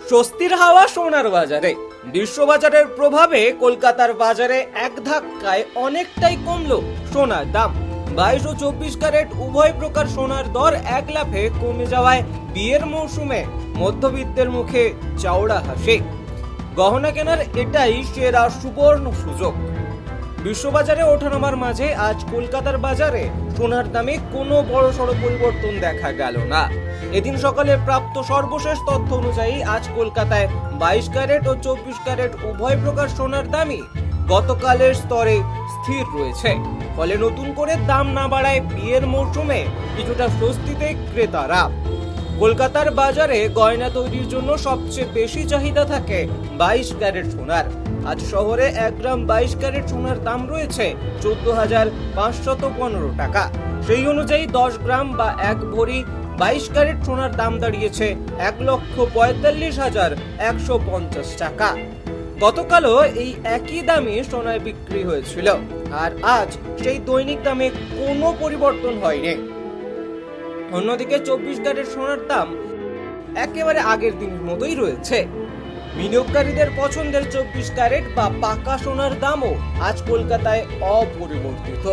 স্বস্তির হাওয়া সোনার বাজারে। বিশ্ববাজারের প্রভাবে কলকাতার বাজারে এক ধাক্কায় অনেকটাই কমলো সোনার দাম। 22 ও 24 ক্যারেট উভয় প্রকার সোনার দর এক লাফে কমে যাওয়ায় বিয়ের মৌসুমে মধ্যবিত্তের মুখে চওড়া হাসি। গহনা কেনার এটাই সেরা সুবর্ণ সুযোগ। বিশ্ববাজারে ওঠানামার মাঝে আজ কলকাতার বাজারে সোনার দামে কোনো বড়সড় পরিবর্তন দেখা গেল না। এদিন সকালে প্রাপ্ত সর্বশেষ তথ্য অনুযায়ী আজ কলকাতায় 22 ক্যারেট ও 24 ক্যারেট উভয় প্রকার সোনার দামই গতকালের স্তরে স্থির রয়েছে। ফলে নতুন করে দাম না বাড়ায় বিয়ের মৌসুমে কিছুটা স্বস্তিতে ক্রেতারা। কলকাতার বাজারে গয়না তৈরির জন্য সবচেয়ে বেশি চাহিদা থাকে 22 ক্যারেট সোনার। আজ শহরে 1 গ্রাম 22 ক্যারেট সোনার দাম রয়েছে 14,515 টাকা। সেই অনুযায়ী 10 গ্রাম বা 1 ভরি 22 ক্যারেট সোনার দাম দাঁড়িয়েছে 1,45,150 টাকা। গতকালও এই একই দামে সোনায় বিক্রি হয়েছিল, আর আজ সেই দৈনিক দামে কোনো পরিবর্তন হয়নি। অন্যদিকে 24 ক্যারেট সোনার দাম একেবারে আগের দিনের মতোই রয়েছে। বিনিয়োগকারীদের পছন্দের 24 ক্যারেট বা পাকা সোনার দামও আজ কলকাতায় অপরিবর্তিত।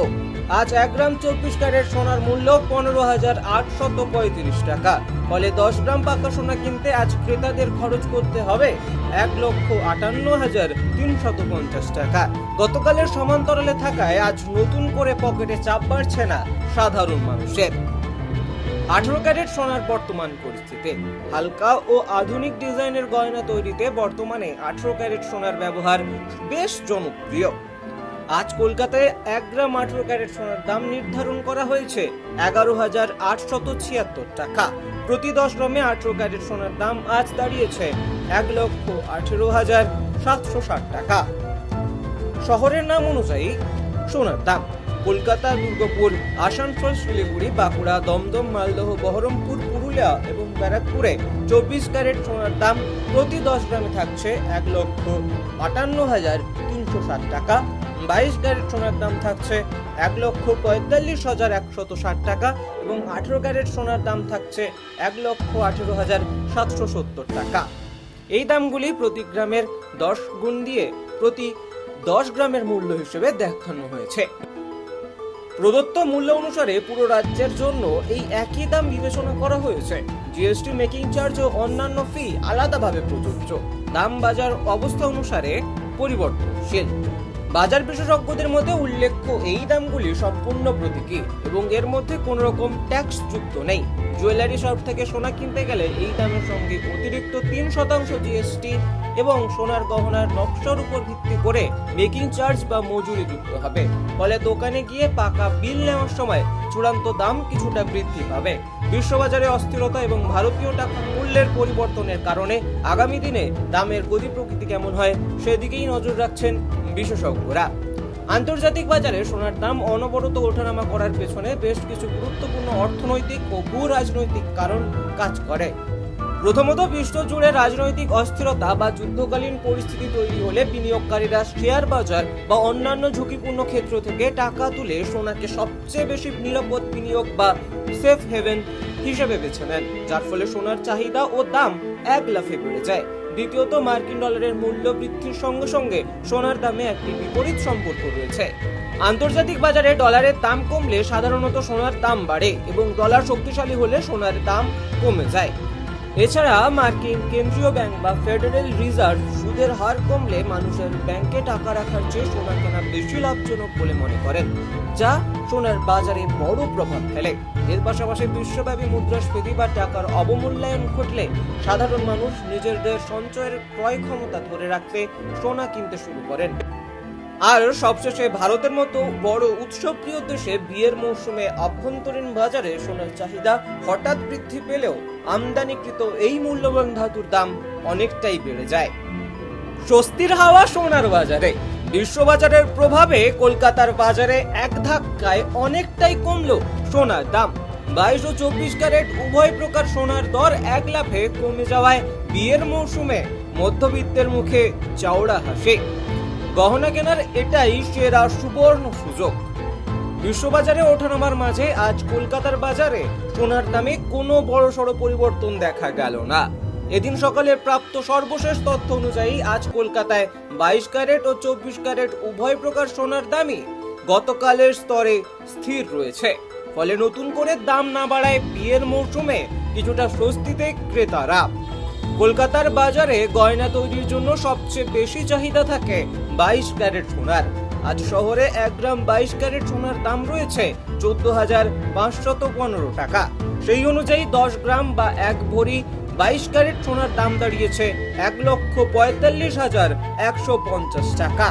আজ 1 গ্রাম 24 ক্যারেট সোনার মূল্য 15,835 টাকা। ফলে 10 গ্রাম পাকা সোনা কিনতে আজ ক্রেতাদের খরচ করতে হবে 1,58,350 টাকা। গতকালের সমান্তরালে থাকায় আজ নতুন করে পকেটে চাপ বাড়ছে না সাধারণ মানুষের। 18 ক্যারেট সোনার বর্তমান পরিস্থিতি। হালকা ও আধুনিক ডিজাইনের গয়না তৈরিতে বর্তমানে 18 ক্যারেট সোনার ব্যবহার বেশ জনপ্রিয়। আজ কলকাতায় 1 গ্রাম 18 ক্যারেট সোনার দাম নির্ধারণ করা হয়েছে 11,876 টাকা। প্রতি 10 গ্রামে 18 ক্যারেট সোনার দাম আজ দাঁড়িয়েছে 1,18,760 টাকা। শহরের নাম অনুযায়ী সোনার দাম: কলকাতা, দুর্গাপুর, আসানসোল, শিলিগুড়ি, বাঁকুড়া, দমদম, মালদহ, বহরমপুর, পুরুলিয়া এবং ব্যারাকপুরে 24 ক্যারেট সোনার দাম প্রতি 10 গ্রামে থাকছে 1,58,360 টাকা। 22 ক্যারেট সোনার দাম থাকছে 1,45,160 টাকা এবং 18 ক্যারেট সোনার দাম থাকছে 1,18,770 টাকা। এই দামগুলি প্রতি গ্রামের 10 গুণ দিয়ে প্রতি 10 গ্রামের মূল্য হিসেবে দেখানো হয়েছে। প্রদত্ত মূল্য অনুসারে পুরো রাজ্যের জন্য এই একই দাম বিবেচনা করা হয়েছে। জিএসটি, মেকিং চার্জ ও অন্যান্য ফি আলাদাভাবে প্রযোজ্য। দাম বাজার অবস্থা অনুসারে পরিবর্তনশীল। বাজার বিশেষজ্ঞদের মধ্যে উল্লেখ্য এই দামগুলি সম্পূর্ণ প্রতীকী এবং এর মধ্যে কোনো রকম ট্যাক্স যুক্ত নেই। জুয়েলারি শপ থেকে সোনা কিনতে গেলে এই দামের সঙ্গে অতিরিক্ত 3% জিএসটি এবং সোনার গহনার নকশার উপর ভিত্তি করে মেকিং চার্জ বা মজুরি যুক্ত হবে। ফলে দোকানে গিয়ে পাকা বিল নেওয়ার সময় চূড়ান্ত দাম কিছুটা বৃদ্ধি পাবে। বিশ্ববাজারে অস্থিরতা এবং ভারতীয় টাকার মূল্যের পরিবর্তনের কারণে আগামী দিনে দামের গতি প্রকৃতি কেমন হয় সেদিকেই নজর রাখছেন বিশেষজ্ঞরা। আন্তর্জাতিক বাজারে সোনার দাম অনবরত ওঠানামা করার পেছনে বেশ কিছু গুরুত্বপূর্ণ অর্থনৈতিক ও ভূ রাজনৈতিক কারণ কাজ করে। প্রথমত, বিশ্বজুড়ে রাজনৈতিক অস্থিরতা বা যুদ্ধকালীন পরিস্থিতি তৈরি হলে বিনিয়োগকারীরা শেয়ার বাজার বা অন্যান্য ঝুঁকিপূর্ণ ক্ষেত্র থেকে টাকা তুলে সোনাকে সবচেয়ে বেশি নিরাপদ বিনিয়োগ বা সেফ হেভেন হিসেবে বেছে নেন, যার ফলে সোনার চাহিদা ও দাম এক লাফে বেড়ে যায়। দ্বিতীয়ত, মার্কিন ডলারের মূল্য বৃদ্ধির সঙ্গে সঙ্গে সোনার দামে একটি বিপরীত সম্পর্ক রয়েছে। আন্তর্জাতিক বাজারে ডলারের দাম কমলে সাধারণত সোনার দাম বাড়ে এবং ডলার শক্তিশালী হলে সোনার দাম কমে যায়। এছাড়া মার্কিন কেন্দ্রীয় ব্যাংক বা ফেডারেল রিজার্ভ সুদের হার কমলে মানুষের ব্যাংকে টাকা রাখার চেয়ে সোনা কেনা বেশি লাভজনক বলে মনে করেন, যা সোনার বাজারে বড় প্রভাব ফেলে। এর পাশাপাশি বিশ্বব্যাপী মুদ্রাস্ফীতি বা টাকার অবমূল্যায়ন ঘটলে সাধারণ মানুষ নিজেদের সঞ্চয়ের ক্রয় ক্ষমতা ধরে রাখতে সোনা কিনতে শুরু করেন। আর সবশেষে, ভারতের মতো বড় উৎসবপ্রিয় দেশে বিয়ের মৌসুমে আভ্যন্তরীণ বাজারে সোনার চাহিদা হঠাৎ বৃদ্ধি পেলেও আমদানিকৃত এই মূল্যবান ধাতুর দাম অনেকটাই বেড়ে যায়। স্বস্তির হাওয়া সোনার বাজারে। বিশ্ববাজারের প্রভাবে কলকাতার বাজারে এক ধাক্কায় অনেকটাই কমলো সোনার দাম। 22 ও 24 ক্যারেট উভয় প্রকার সোনার দর এক লাফে কমে যাওয়ায় বিয়ের মৌসুমে মধ্যবিত্তের মুখে চওড়া হাসি। গহনা কেনার এটাই সেরা সুবর্ণ সুযোগ। বিশ্ববাজারে ওঠানামার মাঝে আজ কলকাতার বাজারে সোনার দামে কোনো বড়সড় পরিবর্তন দেখা গেল না। এদিন সকালে প্রাপ্ত সর্বশেষ তথ্য অনুযায়ী আজ কলকাতায় 22 ক্যারেট ও 24 ক্যারেট উভয় প্রকার সোনার দামই গতকালের স্তরে স্থির রয়েছে। ফলে নতুন করে দাম না বাড়ায় বিয়ের মৌসুমে কিছুটা স্বস্তিতে ক্রেতারা। কলকাতার বাজারে গয়না তৈরির জন্য সবচেয়ে বেশি চাহিদা থাকে 22 ক্যারেট সোনার। আজ শহরে 1 গ্রাম 22 ক্যারেট সোনার দাম রয়েছে 14,515 টাকা। সেই অনুযায়ী 10 গ্রাম বা 1 ভরি 22 ক্যারেট সোনার দাম দাঁড়িয়েছে 1,45,150 টাকা।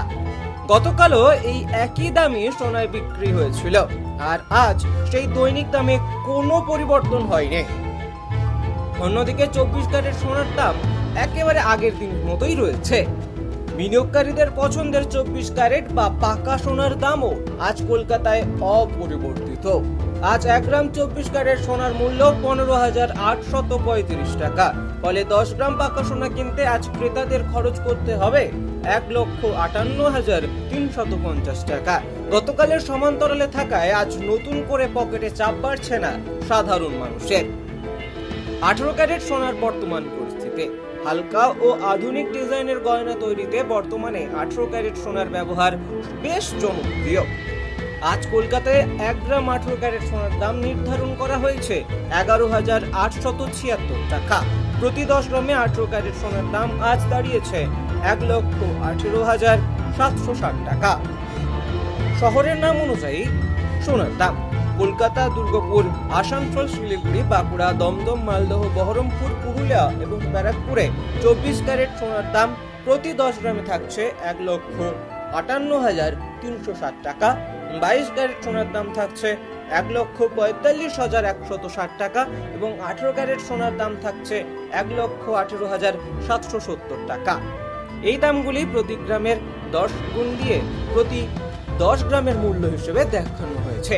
গতকালও এই একই দামে সোনায় বিক্রি হয়েছিল, আর আজ সেই দৈনিক দামে কোনো পরিবর্তন হয়নি। অন্যদিকে 24 ক্যারেট সোনার দাম একেবারে আগের দিনের মতোই রয়েছে। বিনিয়োগকারীদের পছন্দের 24 ক্যারেট বা পাকা সোনার দামও আজ কলকাতায় অপরিবর্তিত। আজ 1 গ্রাম 24 ক্যারেট সোনার মূল্য 15,835 টাকা। ফলে 10 গ্রাম পাকা সোনা কিনতে আজ ক্রেতাদের খরচ করতে হবে 1,58,350 টাকা। গতকালের সমান্তরালে থাকায় আজ নতুন করে পকেটে চাপ বাড়ছে না সাধারণ মানুষের। 18 ক্যারেট সোনার বর্তমান পরিস্থিতি। হালকা ও আধুনিক ডিজাইনের গয়না তৈরিতে বর্তমানে 18 ক্যারেট সোনার ব্যবহার বেশ জনপ্রিয়। আজ কলকাতায় 1 গ্রাম 18 ক্যারেট সোনার দাম নির্ধারণ করা হয়েছে 11,876 টাকা। প্রতি 10 গ্রামে 18 ক্যারেট সোনার দাম আজ দাঁড়িয়েছে 1,18,760 টাকা। শহরের নাম অনুযায়ী সোনার দাম: কলকাতা, দুর্গাপুর, আসানসোল, শিলিগুড়ি, বাঁকুড়া, দমদম, মালদহ, বহরমপুর, পুরুলিয়া এবং ব্যারাকপুরে 24 ক্যারেট সোনার দাম প্রতি 10 গ্রামে থাকছে 1,58,360 টাকা। 22 ক্যারেট সোনার দাম থাকছে 1,45,160 টাকা এবং 18 ক্যারেট সোনার দাম থাকছে 1,18,770 টাকা। এই দামগুলি প্রতি গ্রামের 10 গুণ দিয়ে প্রতি 10 গ্রামের মূল্য হিসেবে দেখানো হয়েছে।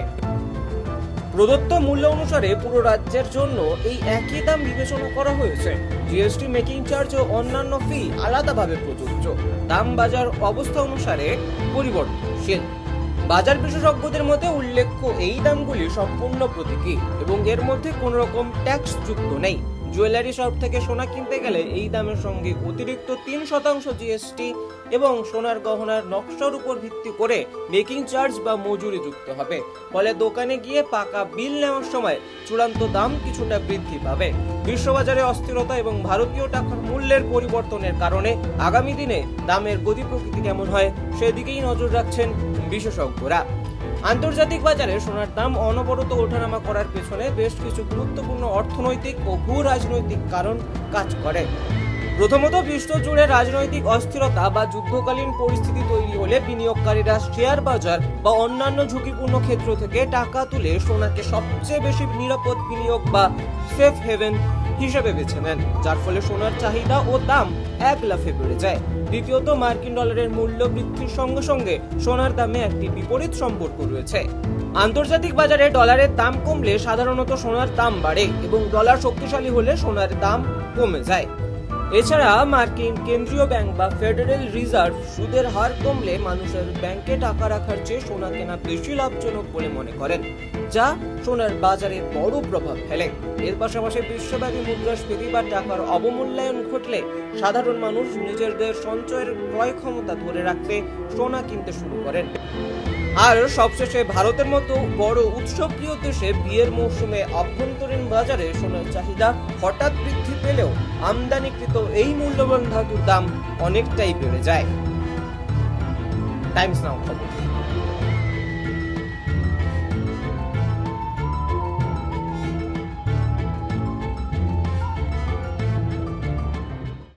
প্রদত্ত মূল্য অনুসারে পুরো রাজ্যের জন্য এই একই দাম বিবেচনা করা হয়েছে। জিএসটি, মেকিং চার্জ ও অন্যান্য ফি আলাদাভাবে প্রযোজ্য। দাম বাজার অবস্থা অনুসারে পরিবর্তনশীল। বাজার বিশেষজ্ঞদের মতে উল্লেখ্য এই দামগুলি সম্পূর্ণ প্রতীকী এবং এর মধ্যে কোনো রকম ট্যাক্স যুক্ত নেই। জুয়েলারি শপ থেকে সোনা কিনতে গেলে এই দামের সঙ্গে অতিরিক্ত 3% জিএসটি এবং সোনার গহনার নকশার উপর ভিত্তি করে মেকিং চার্জ বা মজুরি যুক্ত হবে। ফলে দোকানে গিয়ে পাকা বিল নেওয়ার সময় চূড়ান্ত দাম কিছুটা বৃদ্ধি পাবে। বিশ্ববাজারে অস্থিরতা এবং ভারতীয় টাকার মূল্যের পরিবর্তনের কারণে আগামী দিনে দামের গতি প্রকৃতি কেমন হয় সেদিকেই নজর রাখছেন বিশেষজ্ঞরা। আন্তর্জাতিক বাজারে সোনার দাম অনবরত ওঠানামা করার পেছনে বেশ কিছু গুরুত্বপূর্ণ অর্থনৈতিক ও ভূ রাজনৈতিক কারণ কাজ করে। প্রথমত, বিশ্বজুড়ে রাজনৈতিক অস্থিরতা বা যুদ্ধকালীন পরিস্থিতি তৈরি হলে বিনিয়োগকারীরা শেয়ার বাজার বা অন্যান্য ঝুঁকিপূর্ণ ক্ষেত্র থেকে টাকা তুলে সোনাকে সবচেয়ে বেশি নিরাপদ বিনিয়োগ বা সেফ হেভেন হিসেবে বেছে নেন, যার ফলে সোনার চাহিদা ও দাম এক লাফে বেড়ে যায়। দ্বিতীয়ত, মার্কিন ডলারের মূল্য বৃদ্ধির সঙ্গে সঙ্গে সোনার দামে একটি বিপরীত সম্পর্ক রয়েছে। আন্তর্জাতিক বাজারে ডলারের দাম কমলে সাধারণত সোনার দাম বাড়ে এবং ডলার শক্তিশালী হলে সোনার দাম কমে যায়। এছাড়া মার্কিন কেন্দ্রীয় ব্যাংক বা ফেডারেল রিজার্ভ সুদের হার কমলে মানুষের ব্যাংকে টাকা রাখার চেয়ে সোনা কেনা বেশি লাভজনক বলে মনে করেন, যা সোনার বাজারে বড় প্রভাব ফেলে। এর পাশাপাশি বিশ্বব্যাপী মুদ্রাস্ফীতি বা টাকার অবমূল্যায়ন ঘটলে সাধারণ মানুষ নিজেদের সঞ্চয়ের ক্রয় ক্ষমতা ধরে রাখতে সোনা কিনতে শুরু করেন। আর সবশেষে, ভারতের মতো বড় উৎসবপ্রিয় দেশে বিয়ের মৌসুমে অভ্যন্তরীণ বাজারে সোনার চাহিদা হঠাৎ বৃদ্ধি পেলেও আমদানিকৃত এই মূল্যবান ধাতুর দাম অনেকটাই বেড়ে যায়। টাইমস নাও খবর।